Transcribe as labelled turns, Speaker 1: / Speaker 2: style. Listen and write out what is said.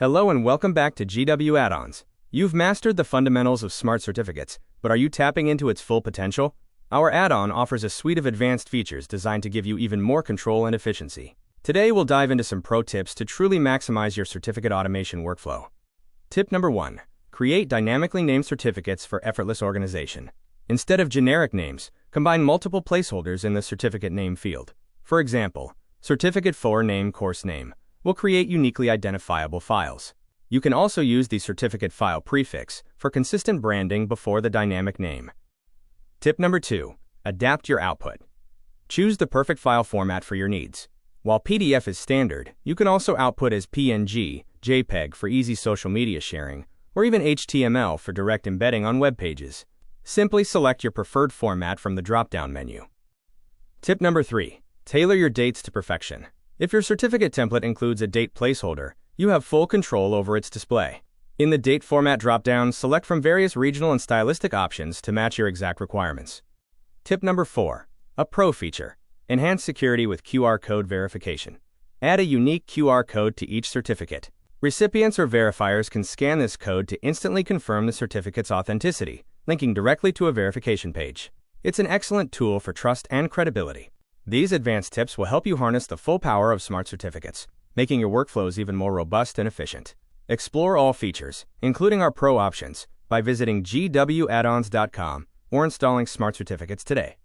Speaker 1: Hello and welcome back to GW Add-ons. You've mastered the fundamentals of smart certificates, but are you tapping into its full potential? Our add-on offers a suite of advanced features designed to give you even more control and efficiency. Today we'll dive into some pro tips to truly maximize your certificate automation workflow. Tip number 1. Create dynamically named certificates for effortless organization. Instead of generic names, combine multiple placeholders in the certificate name field. For example, Certificate for Name Course Name will create uniquely identifiable files. You can also use the certificate file prefix for consistent branding before the dynamic name. Tip number 2. Adapt your output. Choose the perfect file format for your needs. While PDF is standard, you can also output as PNG, JPEG for easy social media sharing, or even HTML for direct embedding on web pages. Simply select your preferred format from the drop-down menu. Tip number 3. Tailor your dates to perfection. If your certificate template includes a date placeholder, you have full control over its display. In the date format drop-down, select from various regional and stylistic options to match your exact requirements. Tip number 4. A pro feature. Enhance security with QR code verification. Add a unique QR code to each certificate. Recipients or verifiers can scan this code to instantly confirm the certificate's authenticity, linking directly to a verification page. It's an excellent tool for trust and credibility. These advanced tips will help you harness the full power of smart certificates, making your workflows even more robust and efficient. Explore all features, including our pro options, by visiting gwaddons.com or installing smart certificates today.